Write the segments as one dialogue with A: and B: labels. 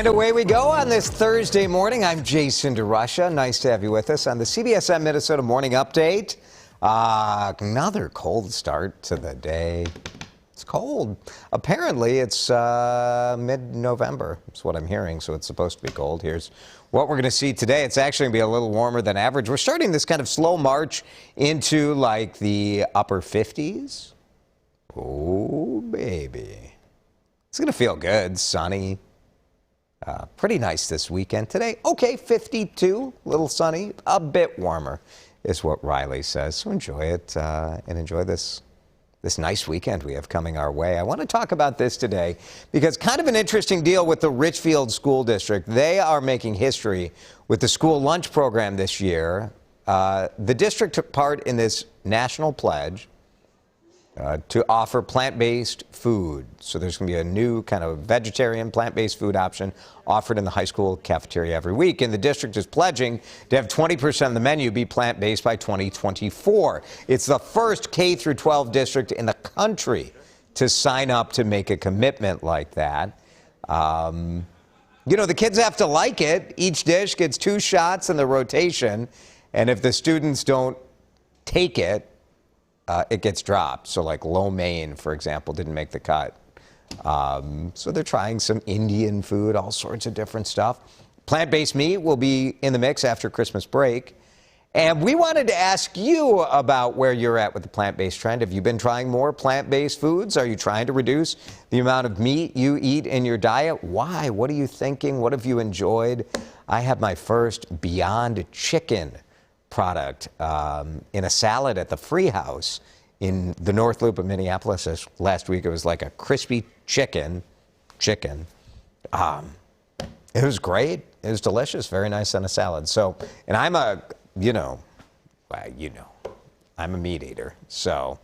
A: And away we go on this Thursday morning. I'm Jason DeRusha. Nice to have you with us on the CBSN Minnesota Morning Update. Another cold start to the day. It's cold. Apparently, it's mid-November. That's what I'm hearing, so it's supposed to be cold. Here's what we're going to see today. It's actually going to be a little warmer than average. We're starting this kind of slow march into like the upper 50s. Oh, baby. It's going to feel good, sunny. Pretty nice this weekend. Today, okay, 52, a little sunny, a bit warmer is what Riley says. So enjoy it and enjoy this nice weekend we have coming our way. I want to talk about this today because kind of an interesting deal with the Richfield School District. They are making history with the school lunch program this year. The district took part in this national pledge to offer plant-based food. So there's going to be a new kind of vegetarian plant-based food option offered in the high school cafeteria every week. And the district is pledging to have 20% of the menu be plant-based by 2024. It's the first K through 12 district in the country to sign up to make a commitment like that. You know, the kids have to like it. Each dish gets 2 shots in the rotation. And if the students don't take it, it gets dropped. So like lo mein, for example, didn't make the cut. So they're trying some Indian food, all sorts of different stuff. Plant-based meat will be in the mix after Christmas break. And we wanted to ask you about where you're at with the plant-based trend. Have you been trying more plant-based foods? Are you trying to reduce the amount of meat you eat in your diet? Why? What are you thinking? What have you enjoyed? I had my first Beyond Chicken product in a salad at the Free House in the North Loop of Minneapolis last week. It was like a crispy chicken. It was great. It was delicious. Very nice on a salad. So, and I'm a, I'm a meat eater. So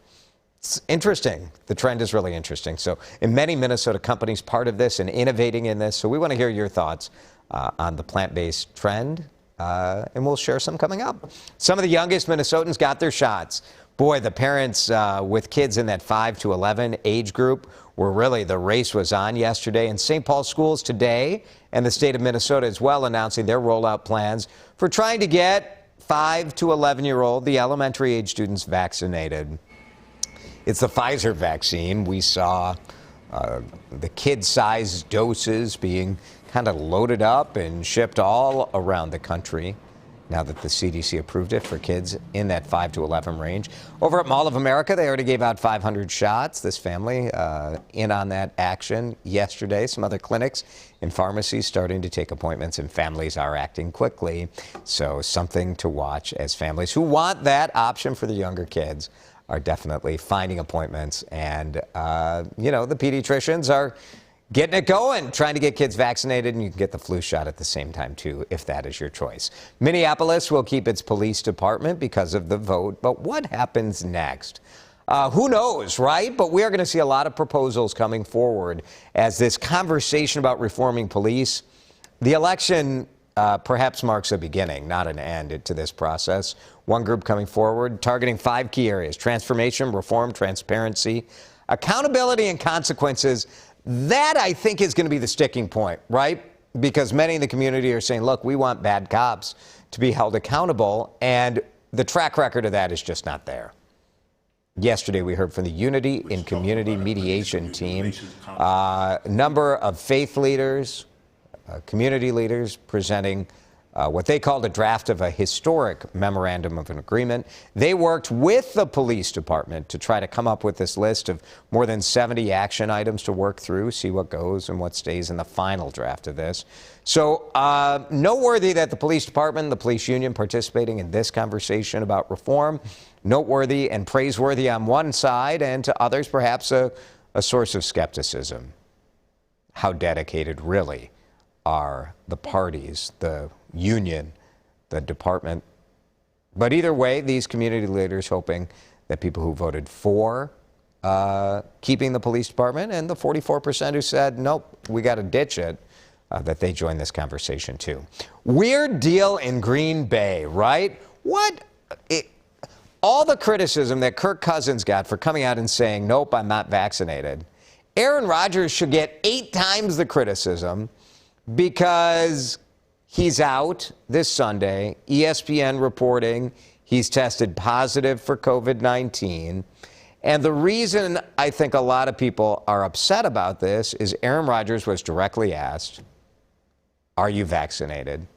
A: it's interesting. The trend is really interesting. So, and many Minnesota companies part of this and innovating in this. So we want to hear your thoughts on the plant-based trend. And we'll share some coming up. Some of the youngest Minnesotans got their shots. Boy, the parents with kids in that 5 to 11 age group were really, the race was on yesterday. And St. Paul schools today and the state of Minnesota as well announcing their rollout plans for trying to get 5 to 11-year-old, the elementary age students vaccinated. It's the Pfizer vaccine. We saw the kid-sized doses being kind of loaded up and shipped all around the country now that the CDC approved it for kids in that 5 to 11 range. Over at Mall of America, they already gave out 500 shots. This family in on that action yesterday. Some other clinics and pharmacies starting to take appointments, and families are acting quickly. So something to watch as families who want that option for the younger kids are definitely finding appointments. And, the pediatricians are getting it going, trying to get kids vaccinated, and you can get the flu shot at the same time, too, if that is your choice. Minneapolis will keep its police department because of the vote, but what happens next? Who knows, right? But we are going to see a lot of proposals coming forward as this conversation about reforming police. The election perhaps marks a beginning, not an end to this process. One group coming forward targeting 5 key areas: transformation, reform, transparency, accountability, and consequences. That, I think, is going to be the sticking point, right? Because many in the community are saying, look, we want bad cops to be held accountable, and the track record of that is just not there. Yesterday, we heard from the Unity in Community Mediation team, a number of faith leaders, community leaders presenting what they called a draft of a historic memorandum of an agreement. They worked with the police department to try to come up with this list of more than 70 action items to work through, see what goes and what stays in the final draft of this. So noteworthy that the police department, the police union participating in this conversation about reform, noteworthy and praiseworthy on one side, and to others perhaps a source of skepticism. How dedicated really are the parties, the union, the department? But either way, these community leaders hoping that people who voted for keeping the police department and the 44% who said, nope, we got to ditch it, that they join this conversation too. Weird deal in Green Bay, right? All the criticism that Kirk Cousins got for coming out and saying, nope, I'm not vaccinated. Aaron Rodgers should get 8 times the criticism because he's out this Sunday. ESPN reporting he's tested positive for COVID-19. And the reason I think a lot of people are upset about this is Aaron Rodgers was directly asked, "Are you vaccinated?"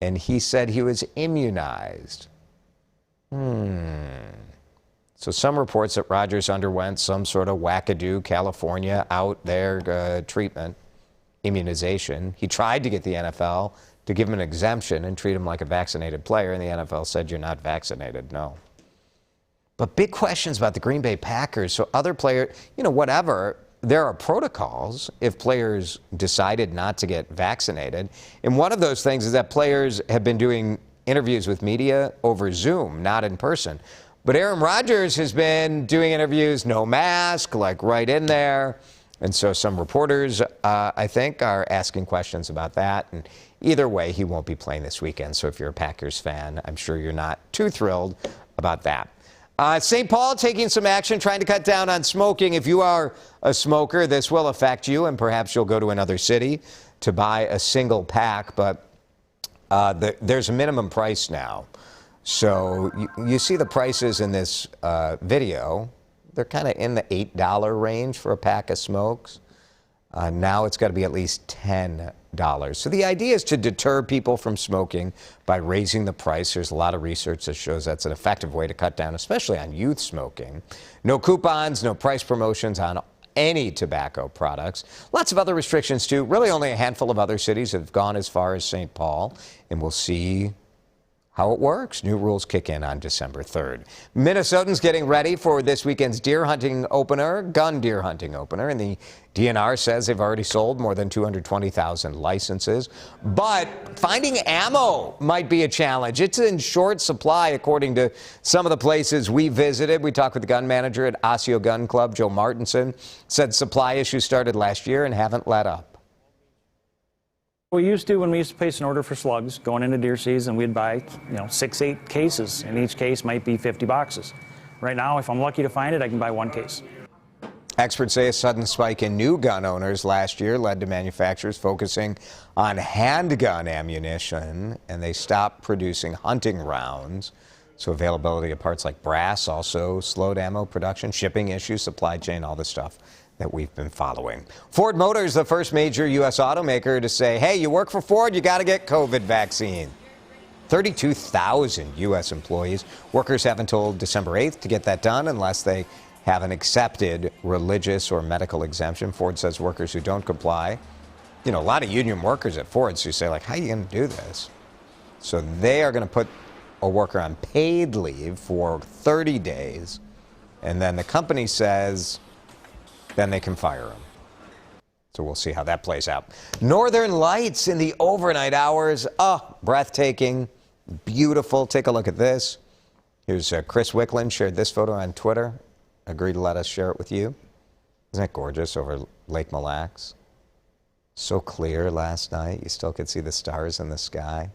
A: And he said he was immunized. So some reports that Rodgers underwent some sort of wackadoo California out there treatment, immunization. He tried to get the NFL to give him an exemption and treat him like a vaccinated player, and the NFL said, "You're not vaccinated." No. But big questions about the Green Bay Packers. So other players, whatever, there are protocols if players decided not to get vaccinated. And one of those things is that players have been doing interviews with media over Zoom, not in person. But Aaron Rodgers has been doing interviews, no mask, like right in there. And so some reporters, I think, are asking questions about that. And either way, he won't be playing this weekend. So if you're a Packers fan, I'm sure you're not too thrilled about that. St. Paul taking some action, trying to cut down on smoking. If you are a smoker, this will affect you, and perhaps you'll go to another city to buy a single pack. But there's a minimum price now. So you see the prices in this video. They're kind of in the $8 range for a pack of smokes. Now it's got to be at least $10. So the idea is to deter people from smoking by raising the price. There's a lot of research that shows that's an effective way to cut down, especially on youth smoking. No coupons, no price promotions on any tobacco products. Lots of other restrictions, too. Really only a handful of other cities have gone as far as St. Paul, and we'll see how it works. New rules kick in on December 3rd. Minnesotans getting ready for this weekend's deer hunting opener, gun deer hunting opener, and the DNR says they've already sold more than 220,000 licenses. But finding ammo might be a challenge. It's in short supply, according to some of the places we visited. We talked with the gun manager at Osseo Gun Club, Joe Martinson, said supply issues started last year and haven't let up.
B: We used to, when we used to place an order for slugs going into deer season, we'd buy, 6, 8 cases, and each case might be 50 boxes. Right now, if I'm lucky to find it, I can buy 1 case.
A: Experts say a sudden spike in new gun owners last year led to manufacturers focusing on handgun ammunition, and they stopped producing hunting rounds. So availability of parts like brass also slowed ammo production, shipping issues, supply chain, all the stuff that we've been following. Ford Motors, the first major U.S. automaker to say, hey, you work for Ford, you got to get COVID vaccine. 32,000 U.S. employees. Workers have until December 8th to get that done unless they have an accepted religious or medical exemption. Ford says workers who don't comply, a lot of union workers at Ford, so you say, how are you going to do this? So they are going to put a worker on paid leave for 30 days, and then the company says then they can fire him. So we'll see how that plays out. Northern Lights in the overnight hours. Oh, breathtaking, beautiful. Take a look at this. Here's Chris Wickland shared this photo on Twitter. Agreed to let us share it with you. Isn't that gorgeous over Lake Mille Lacs? So clear last night. You still could see the stars in the sky.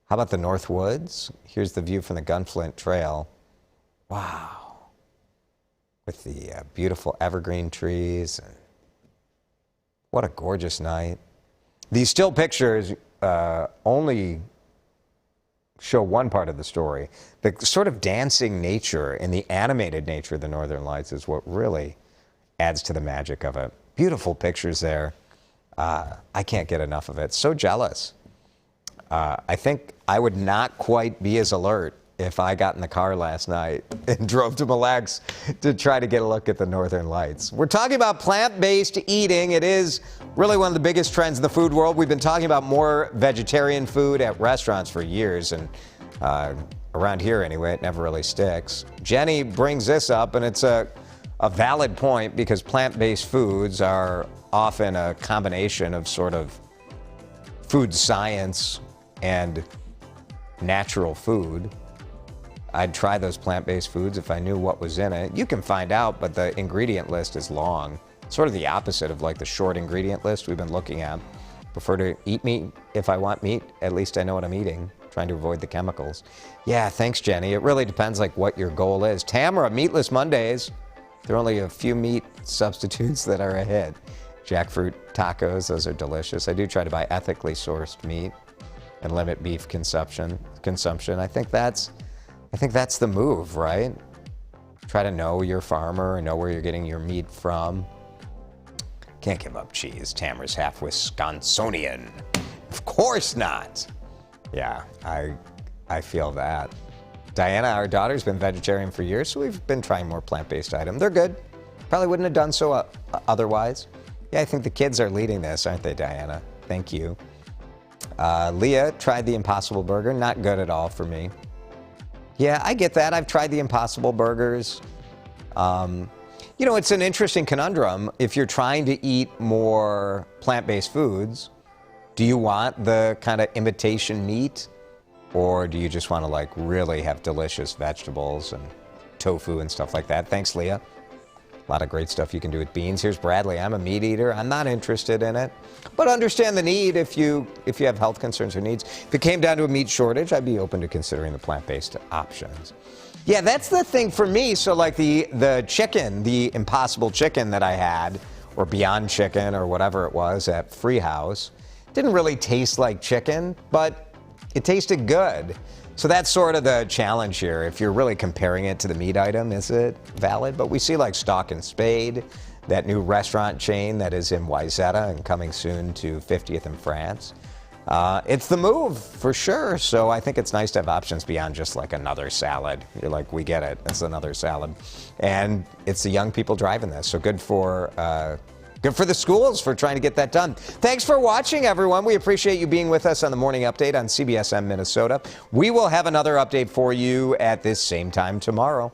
A: How about the North Woods? Here's the view from the Gunflint Trail. Wow. With the beautiful evergreen trees. What a gorgeous night. These still pictures only show one part of the story. The sort of dancing nature and the animated nature of the Northern Lights is what really adds to the magic of it. Beautiful pictures there. I can't get enough of it. So jealous. I think I would not quite be as alert if I got in the car last night and drove to Mille Lacs to try to get a look at the Northern Lights. We're talking about plant-based eating. It is really one of the biggest trends in the food world. We've been talking about more vegetarian food at restaurants for years, and around here anyway, it never really sticks. Jenny brings this up, and it's a valid point because plant-based foods are often a combination of sort of food science and natural food. I'd try those plant-based foods if I knew what was in it. You can find out, but the ingredient list is long. Sort of the opposite of the short ingredient list we've been looking at. Prefer to eat meat if I want meat. At least I know what I'm eating. Trying to avoid the chemicals. Yeah, thanks, Jenny. It really depends what your goal is. Tamara, Meatless Mondays. There are only a few meat substitutes that are a hit. Jackfruit tacos, those are delicious. I do try to buy ethically sourced meat and limit beef consumption. I think that's the move, right? Try to know your farmer and know where you're getting your meat from. Can't give up cheese. Tamara's half Wisconsinian. Of course not. Yeah, I feel that. Diana, our daughter's been vegetarian for years, so we've been trying more plant-based items. They're good. Probably wouldn't have done so otherwise. Yeah, I think the kids are leading this, aren't they, Diana? Thank you. Leah tried the Impossible Burger. Not good at all for me. Yeah, I get that. I've tried the Impossible Burgers. You know, it's an interesting conundrum. If you're trying to eat more plant-based foods, do you want the kind of imitation meat? Or do you just want to like really have delicious vegetables and tofu and stuff like that? Thanks, Leah. A lot of great stuff you can do with beans. Here's Bradley. I'm a meat eater. I'm not interested in it, but understand the need if you have health concerns or needs. If it came down to a meat shortage, I'd be open to considering the plant-based options. Yeah, that's the thing for me. So like the chicken, the Impossible Chicken that I had, or Beyond Chicken or whatever it was at Free House, didn't really taste like chicken, but it tasted good. So that's sort of the challenge here. If you're really comparing it to the meat item, is it valid? But we see like Stalk and Spade, that new restaurant chain that is in Wayzata and coming soon to 50th in France. It's the move for sure. So I think it's nice to have options beyond just like another salad. You're like, we get it. It's another salad. And it's the young people driving this. So good for the schools for trying to get that done. Thanks for watching, everyone. We appreciate you being with us on the Morning Update on CBSN Minnesota. We will have another update for you at this same time tomorrow.